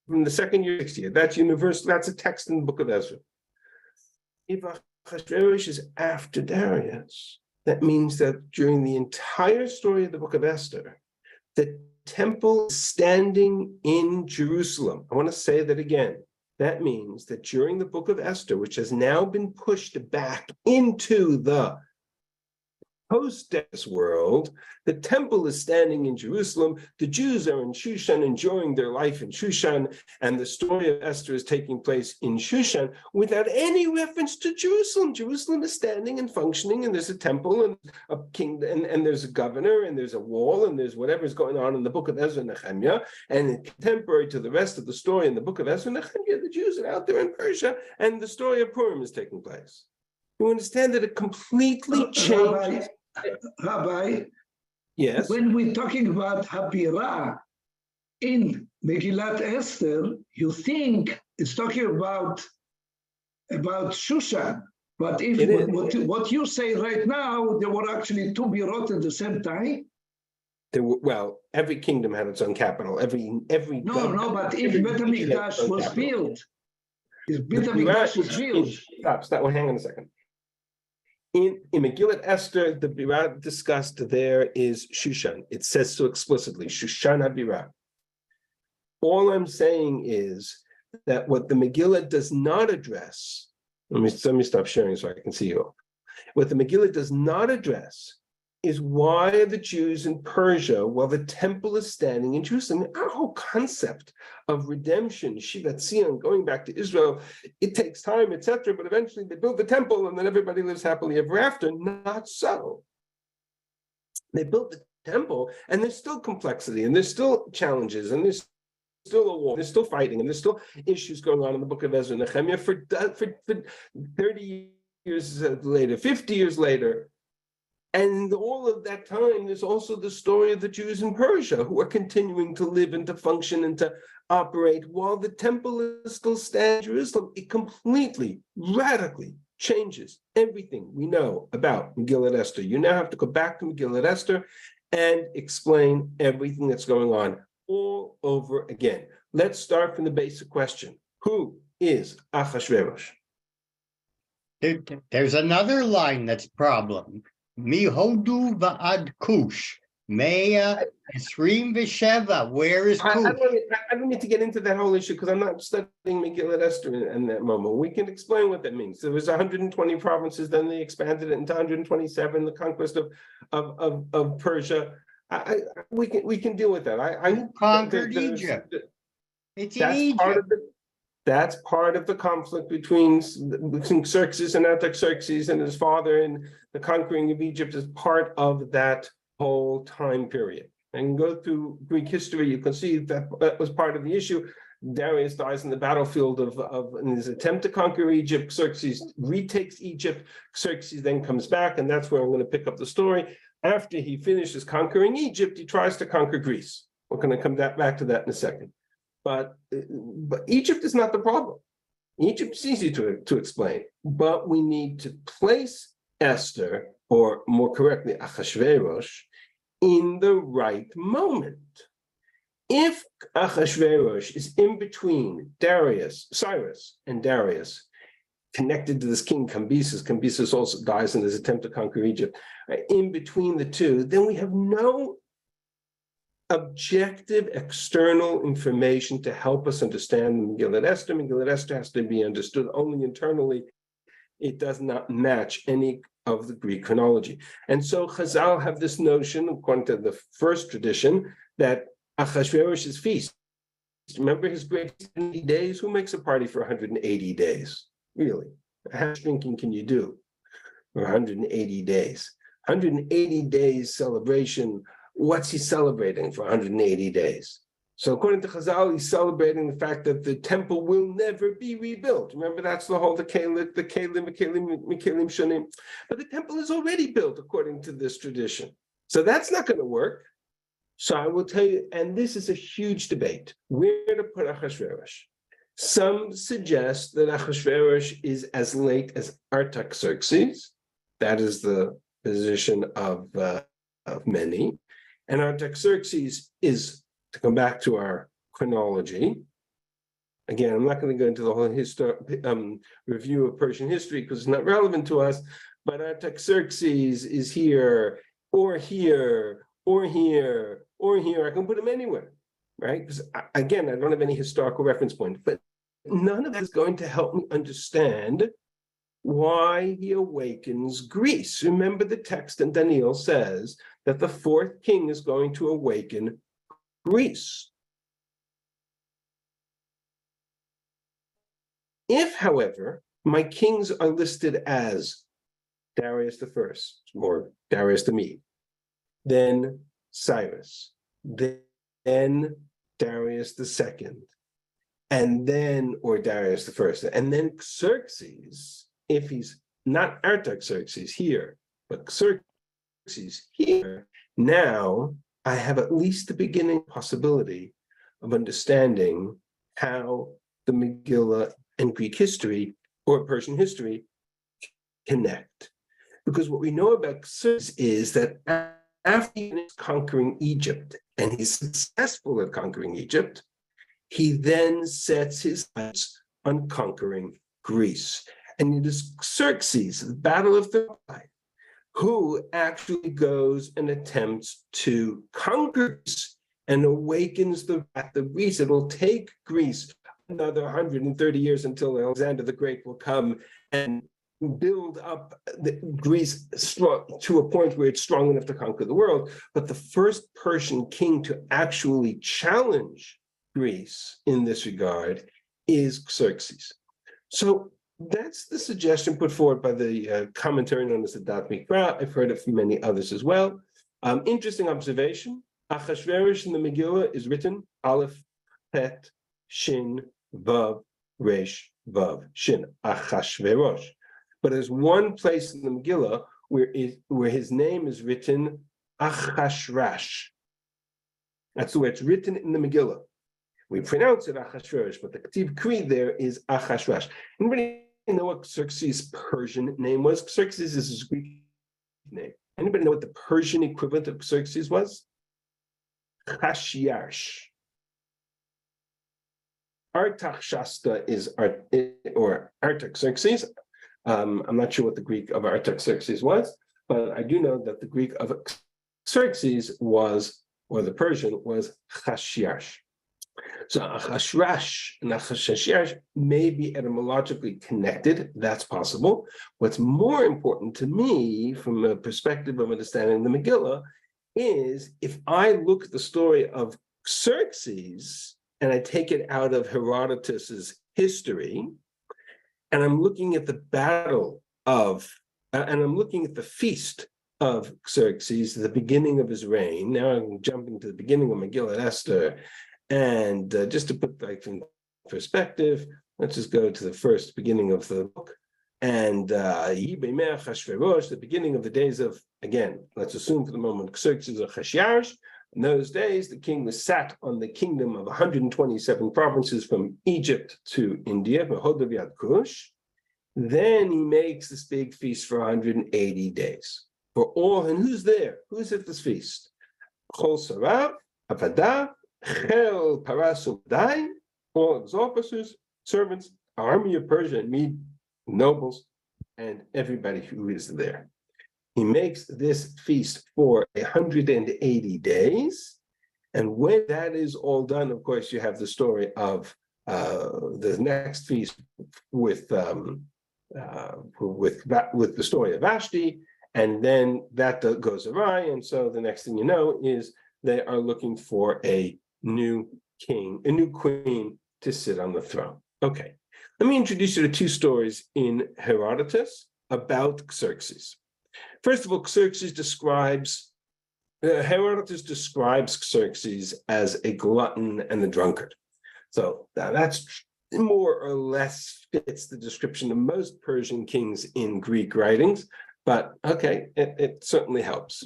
From the second year, 6th year. That's universal. That's a text in the book of Ezra. If Achashverosh is after Darius, that means that during the entire story of the book of Esther, the temple is standing in Jerusalem. I want to say that again. That means that during the book of Esther, which has now been pushed back into the post-Darius world, the temple is standing in Jerusalem. The Jews are in Shushan, enjoying their life in Shushan, and the story of Esther is taking place in Shushan without any reference to Jerusalem. Jerusalem is standing and functioning, and there's a temple and a king, and there's a governor, and there's a wall, and there's whatever's going on in the book of Ezra and Nehemiah. And contemporary to the rest of the story in the book of Ezra and Nehemiah, the Jews are out there in Persia, and the story of Purim is taking place. You understand that it completely changes. Rabbi, yes. When we're talking about Hapirah in Megillat Esther, you think it's talking about Shushan. But if what you say right now, there were actually two birot at the same time. There were, well, every kingdom had its own capital. Every No, but if Bet HaMikdash was built, if Bet HaMikdash was built. Stop. Well, hang on a second. In Megillat Esther, the Birah discussed there is Shushan. It says so explicitly, Shushan HaBirah. All I'm saying is that what the Megillah does not address, let me stop sharing so I can see you all. What the Megillah does not address is why are the Jews in Persia while the temple is standing in Jerusalem? Our whole concept of redemption, Shivat Zion, going back to Israel, it takes time, etc. But eventually they build the temple and then everybody lives happily ever after. Not so. They built the temple and there's still complexity and there's still challenges and there's still a war, there's still fighting and there's still issues going on in the book of Ezra and Nehemiah for 30 years later, 50 years later. And all of that time, there's also the story of the Jews in Persia who are continuing to live and to function and to operate while the temple is still standing in Jerusalem. It completely, radically changes everything we know about Megillat Esther. You now have to go back to Megillat Esther and explain everything that's going on all over again. Let's start from the basic question. Who is Achashverosh? There's another line that's problem. Mihodu va'ad Kush. 127. Where is I Kush? don't need to get into that whole issue because I'm not studying Megillah Esther in that moment. We can explain what that means. There was 120 provinces, then they expanded it into 127, the conquest of Persia. We can deal with that. Who conquered Egypt? It's in Egypt. That's part of the conflict between Xerxes and Artaxerxes and his father, and the conquering of Egypt is part of that whole time period. And go through Greek history, you can see that was part of the issue. Darius dies in the battlefield in his attempt to conquer Egypt. Xerxes retakes Egypt. Xerxes then comes back, and that's where I'm going to pick up the story. After he finishes conquering Egypt, he tries to conquer Greece. We're going to come back to that in a second. But Egypt is not the problem. Egypt is easy to explain, but we need to place Esther, or more correctly, Achashverosh, in the right moment. If Achashverosh is in between Cyrus and Darius, connected to this king Cambyses also dies in his attempt to conquer Egypt, in between the two, then we have no objective external information to help us understand Megillah Esther. Megillah Esther has to be understood only internally. It does not match any of the Greek chronology. And so Chazal have this notion, according to the first tradition, that Achashverosh's feast, remember his great 70 days? Who makes a party for 180 days? Really? How much drinking can you do for 180 days? 180 days celebration. What's he celebrating for 180 days? So according to Chazal, he's celebrating the fact that the temple will never be rebuilt. Remember, that's the whole Kelim Shanim. But the temple is already built according to this tradition. So that's not going to work. So I will tell you, and this is a huge debate, where to put Achashverosh. Some suggest that Achashverosh is as late as Artaxerxes. That is the position of many. And Artaxerxes is, to come back to our chronology, again, I'm not going to go into the whole review of Persian history because it's not relevant to us, but Artaxerxes is here, or here, or here, or here. I can put him anywhere, right? Because again, I don't have any historical reference point, but none of that is going to help me understand why he awakens Greece. Remember, the text in Daniel says that the fourth king is going to awaken Greece. If, however, my kings are listed as Darius the First or Darius the Mede, then Cyrus, then Darius the Second, and then, or Darius the First, and then Xerxes, if he's not Artaxerxes here, but Xerxes here, now I have at least the beginning possibility of understanding how the Megillah and Greek history or Persian history connect. Because what we know about Xerxes is that after he's conquering Egypt, and he's successful at conquering Egypt, he then sets his sights on conquering Greece. And it is Xerxes, the Battle of Thermopylae, who actually goes and attempts to conquer Greece and awakens the wrath of Greece. It will take Greece another 130 years until Alexander the Great will come and build up Greece to a point where it's strong enough to conquer the world. But the first Persian king to actually challenge Greece in this regard is Xerxes. So that's the suggestion put forward by the commentary known as the Dat Mikra. I've heard it from many others as well. Interesting observation. Achashverosh in the Megillah is written Aleph, Pet, Shin, Vav, Resh, Vav, Shin. Achashverosh. But there's one place in the Megillah where his name is written Achashrash. That's the way it's written in the Megillah. We pronounce it Achashverosh, but the Ktiv Kri there is Achashrash. Anybody know what Xerxes' Persian name was? Xerxes is his Greek name. Anybody know what the Persian equivalent of Xerxes was? Chashiyash. Artaxshasta is or Artaxerxes. I'm not sure what the Greek of Artaxerxes was, but I do know that the Greek of Xerxes was, or the Persian was Chashiash. So Achashrash and Achashashiash may be etymologically connected. That's possible. What's more important to me from a perspective of understanding the Megillah is if I look at the story of Xerxes and I take it out of Herodotus's history, and I'm looking at the battle of, and I'm looking at the feast of Xerxes, the beginning of his reign. Now I'm jumping to the beginning of Megillah Esther. And just to put that in perspective, let's just go to the first beginning of the book. And the beginning of the days of, again, let's assume for the moment, Xerxes or Chashiash. In those days, the king was sat on the kingdom of 127 provinces from Egypt to India, Mahodaviad Kush. Then he makes this big feast for 180 days. For all, and who's there? Who's at this feast? Chol Sarav, Avadah, Chel Parasumdai, all of his officers, servants, army of Persia and Mede, nobles, and everybody who is there. He makes this feast for 180 days. And when that is all done, of course, you have the story of the next feast with the story of Vashti, and then that goes awry. And so the next thing you know is they are looking for a new king, a new queen to sit on the throne. Okay, let me introduce you to two stories in Herodotus about Xerxes. First of all, Herodotus describes Xerxes as a glutton and a drunkard. So that's more or less fits the description of most Persian kings in Greek writings, but okay, it certainly helps.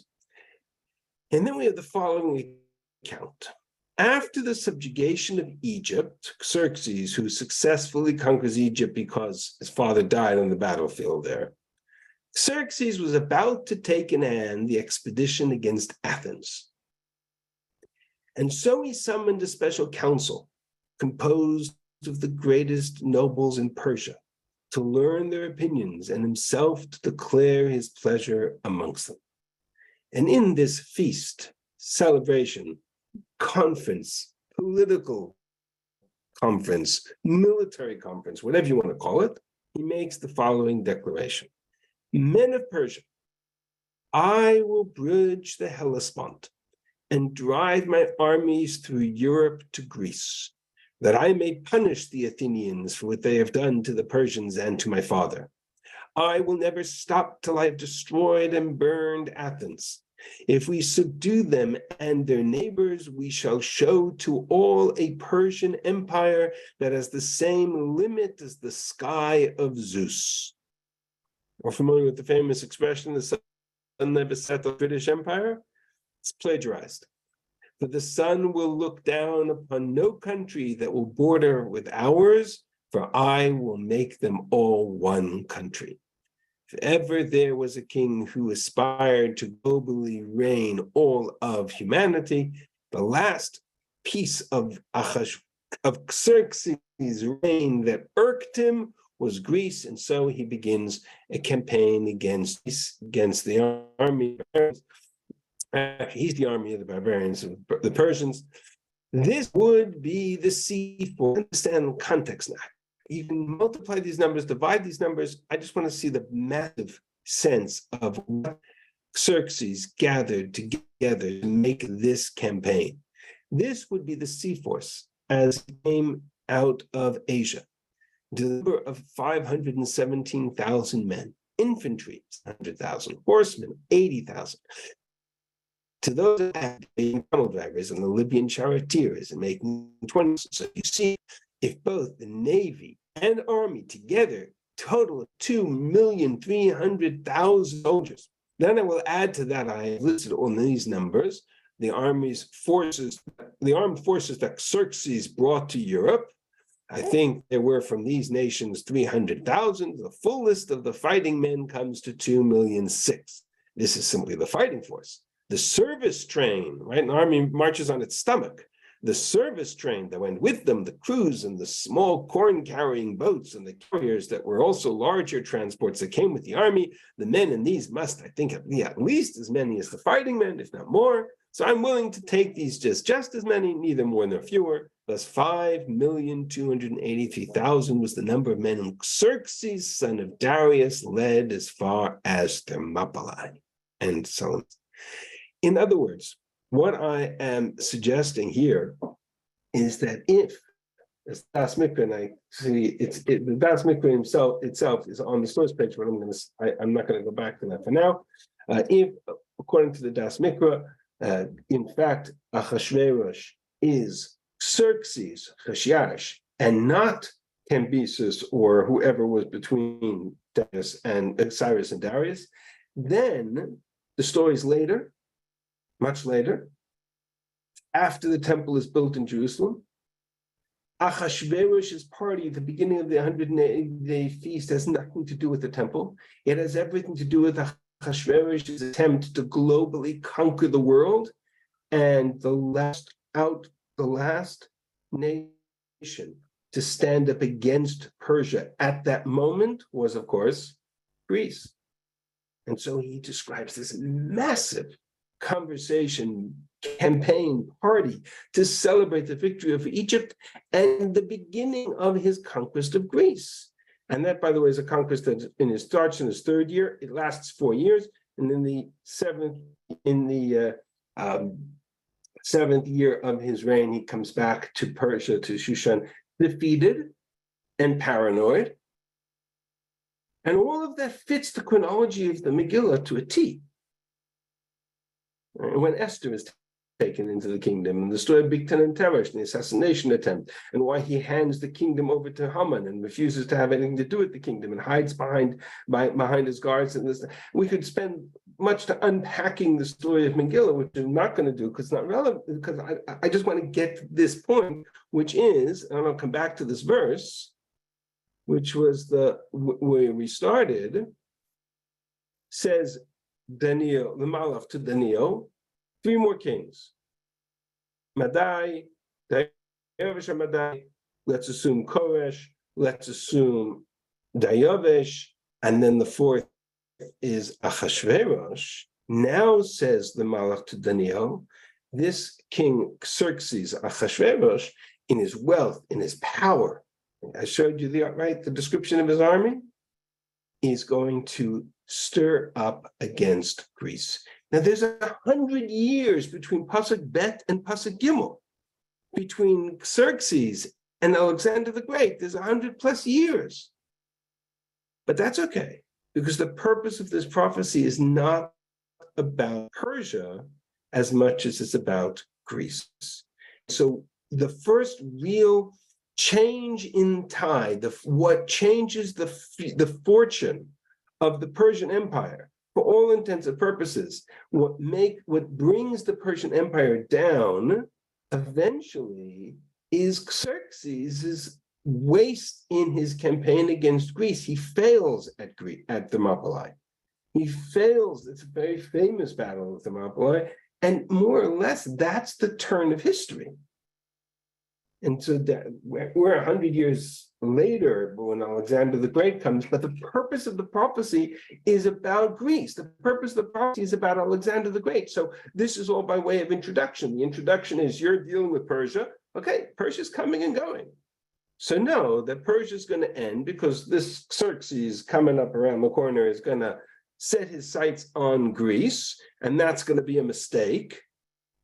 And then we have the following account. After the subjugation of Egypt, Xerxes, who successfully conquers Egypt because his father died on the battlefield there, Xerxes was about to take in hand the expedition against Athens. And so he summoned a special council composed of the greatest nobles in Persia to learn their opinions and himself to declare his pleasure amongst them. And in this feast, celebration, conference, political conference, military conference, whatever you want to call it, he makes the following declaration. Men of Persia, I will bridge the Hellespont and drive my armies through Europe to Greece, that I may punish the Athenians for what they have done to the Persians and to my father. I will never stop till I have destroyed and burned Athens. If we subdue them and their neighbors, we shall show to all a Persian empire that has the same limit as the sky of Zeus. We're familiar with the famous expression, the sun never set the British Empire? It's plagiarized. For the sun will look down upon no country that will border with ours, for I will make them all one country. If ever there was a king who aspired to globally reign all of humanity, the last piece of Xerxes' reign that irked him was Greece, and so he begins a campaign against the army. He's the army of the barbarians, the Persians. This would be the C4. Understand the context now. You can multiply these numbers, divide these numbers. I just want to see the massive sense of what Xerxes gathered together to make this campaign. This would be the sea force as it came out of Asia. The number of 517,000 men, infantry, 100,000, horsemen, 80,000. To those that had tunnel drivers and the Libyan charioteers and making 20. So you see, if both the Navy and Army together total of 2,300,000 soldiers, then I will add to that, I have listed on these numbers, the armed forces that Xerxes brought to Europe. I think there were from these nations 300,000. The full list of the fighting men comes to 2,600,000. This is simply the fighting force. The service train, right? An army marches on its stomach. the service train that went with them, the crews and the small corn-carrying boats and the carriers that were also larger transports that came with the army, the men in these must, I think, be at least as many as the fighting men, if not more. So I'm willing to take these just as many, neither more nor fewer. Thus 5,283,000 was the number of men whom Xerxes, son of Darius, led as far as Thermopylae. And so on. In other words, what I am suggesting here is that if, as Das Mikra, and I see the Das Mikra itself is on the source page, but I'm not going to go back to that for now. If, according to the Das Mikra, in fact, Achashverosh is Xerxes, Chashyash, and not Cambyses or whoever was between Cyrus and Darius, then the stories later, much later, after the temple is built in Jerusalem, Achashverosh's party at the beginning of the 180-day feast has nothing to do with the temple. It has everything to do with Achashverosh's attempt to globally conquer the world, and the last nation to stand up against Persia at that moment was, of course, Greece. And so he describes this massive conversation, campaign, party to celebrate the victory of Egypt and the beginning of his conquest of Greece. And that, by the way, is a conquest that starts in his third year. It lasts 4 years, and in the seventh year of his reign, he comes back to Persia, to Shushan, defeated and paranoid. And all of that fits the chronology of the Magilla to a T. When Esther is taken into the kingdom, and the story of Bigtan and Teresh, and the assassination attempt, and why he hands the kingdom over to Haman and refuses to have anything to do with the kingdom and hides behind his guards. And this, we could spend much to unpacking the story of Magilla, which I'm not going to do because it's not relevant, because I just want to get to this point, which is, and I'll come back to this verse, which was where we started, says Daniel, the Malach to Daniel, 3 more kings. Madai, Madai, let's assume Koresh, let's assume Dayavesh, and then the 4th is Achashverosh. Now, says the Malach to Daniel, this king Xerxes, Achashverosh, in his wealth, in his power, I showed you the description of his army, is going to stir up against Greece. Now, there's 100 years between Pasuk Bet and Pasuk Gimel, between Xerxes and Alexander the Great. There's 100+ years. But that's okay, because the purpose of this prophecy is not about Persia as much as it's about Greece. So the first real change in tide, what changes the fortune of the Persian Empire, for all intents and purposes, what brings the Persian Empire down eventually is Xerxes' waste in his campaign against Greece. He fails at Thermopylae. He fails. It's a very famous battle of Thermopylae, and more or less that's the turn of history. And so that we're 100 years later when Alexander the Great comes, but the purpose of the prophecy is about Greece. The purpose of the prophecy is about Alexander the Great. So this is all by way of introduction. The introduction is you're dealing with Persia. Okay, Persia's coming and going. So know that Persia's going to end because this Xerxes coming up around the corner is going to set his sights on Greece, and that's going to be a mistake.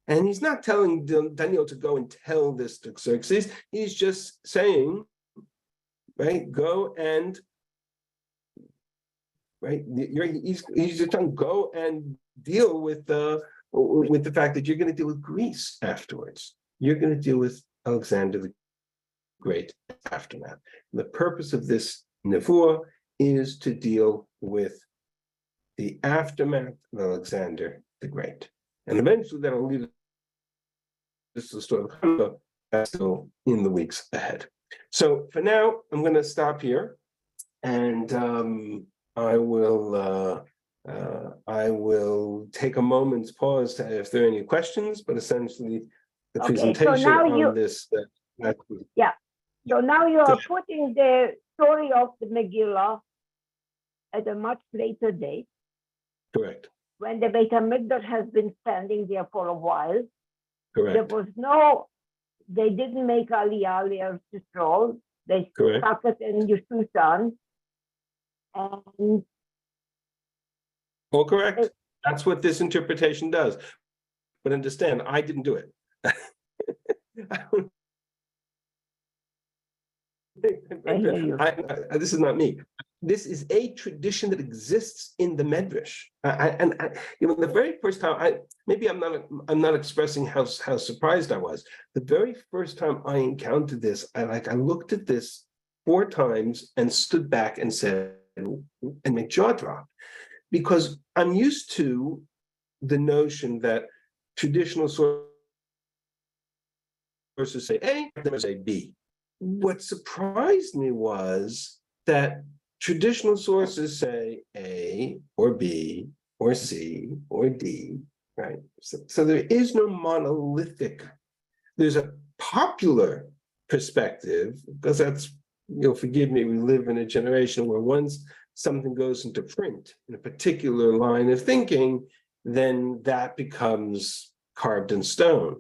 And he's not telling Daniel to go and tell this to Xerxes. He's just saying, right, go and, right, he's just telling, go and deal with the fact that you're going to deal with Greece afterwards. You're going to deal with Alexander the Great aftermath. The purpose of this nevuah is to deal with the aftermath of Alexander the Great. And eventually that'll lead us to the story of Hanukkah. That's still in the weeks ahead. So for now, I'm going to stop here, and I will take a moment's pause if there are any questions. But essentially, the Okay, so presentation now on you- this. Yeah. So now you are Good. putting the story of the Megillah at a much later date, Correct, when the Beit HaMikdash has been standing there for a while. There correct, was no, they didn't make Aliyah Lear to Stroll. They correct. stuck it in Yususan. And All correct. That's what this interpretation does. But understand, I didn't do it. I hear you. This is not me. This is a tradition that exists in the Medrash. The very first time, maybe I'm not expressing how surprised I was. The very first time I encountered this, I looked at this 4 times and stood back and said, and my jaw dropped, because I'm used to the notion that traditional sources say A, others say B. What surprised me was that traditional sources say A or B or C or D, right? So there is no monolithic. There's a popular perspective, because that's, you'll forgive me, we live in a generation where once something goes into print in a particular line of thinking, then that becomes carved in stone.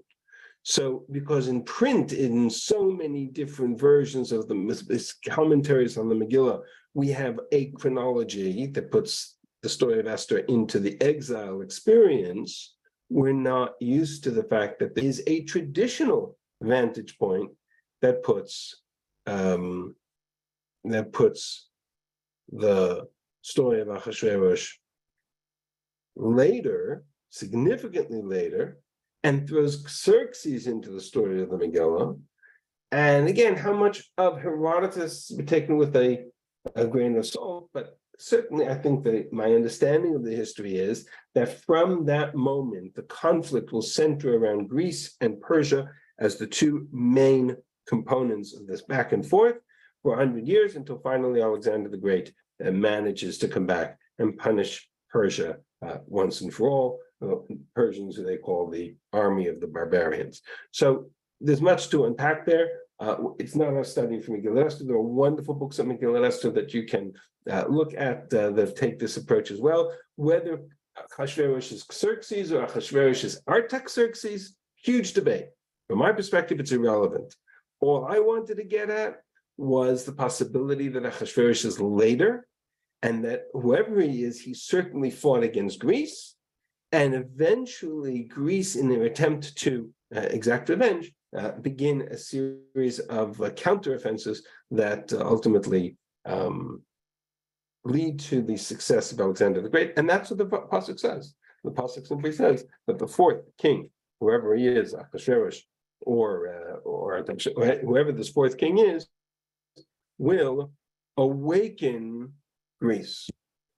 So, because in print, in so many different versions of the commentaries on the Megillah, we have a chronology that puts the story of Esther into the exile experience. We're not used to the fact that there is a traditional vantage point that puts the story of Ahasuerus later, significantly later, and throws Xerxes into the story of the Magilla. And again, how much of Herodotus be taken with a grain of salt, but certainly I think that my understanding of the history is that from that moment, the conflict will center around Greece and Persia as the 2 main components of this back and forth for 100 years, until finally Alexander the Great manages to come back and punish Persia once and for all. Persians, who they call the army of the barbarians. So there's much to unpack there. It's not a study from Megillah Esther. There are wonderful books on Megillah Esther that you can look at that take this approach as well. Whether Ahasuerus is Xerxes or Ahasuerus is Artaxerxes, huge debate. From my perspective, it's irrelevant. All I wanted to get at was the possibility that Ahasuerus is later, and that whoever he is, he certainly fought against Greece. And eventually, Greece, in their attempt to exact revenge, begin a series of counteroffensives that ultimately lead to the success of Alexander the Great. And that's what the Pasuk says. The Pasuk simply says that the 4th king, whoever he is, Ahasuerus, or whoever this 4th king is, will awaken Greece.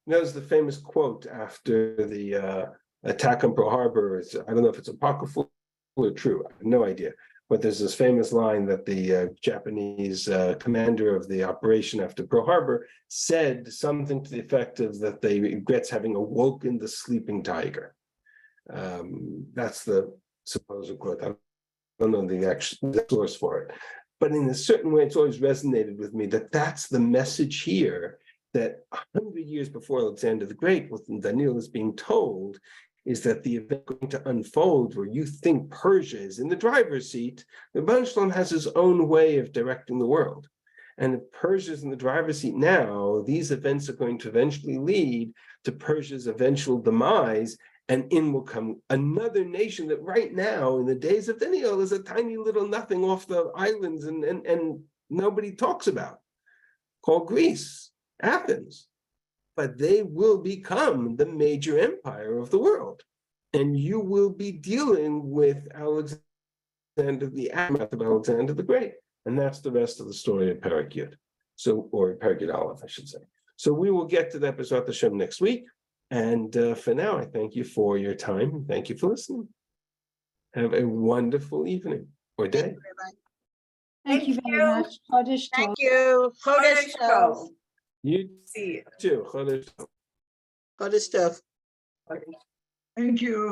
There's the famous quote after the attack on Pearl Harbor. I don't know if it's apocryphal or true, I have no idea. But there's this famous line that the Japanese commander of the operation after Pearl Harbor said something to the effect of that they regrets having awoken the sleeping tiger. That's the supposed quote. I don't know the actual source for it. But in a certain way, it's always resonated with me that that's the message here, that 100 years before Alexander the Great, what Daniel is being told is that the event going to unfold where you think Persia is in the driver's seat, the Rebbeinu Shalom has his own way of directing the world. And if Persia is in the driver's seat now, these events are going to eventually lead to Persia's eventual demise, and in will come another nation that right now, in the days of Daniel, is a tiny little nothing off the islands and nobody talks about, called Greece, Athens. But they will become the major empire of the world. And you will be dealing with Alexander, the aftermath of Alexander the Great. And that's the rest of the story of Perek Yud. So, or Perek Yud Aleph, I should say. So we will get to that B'ezrat Hashem next week. And for now, I thank you for your time. Thank you for listening. Have a wonderful evening or day. Thank you very much. Chodesh Thank Tov. you. Chodesh Tov. You See you. too. Chodesh Tov. Chodesh Tov. Thank you.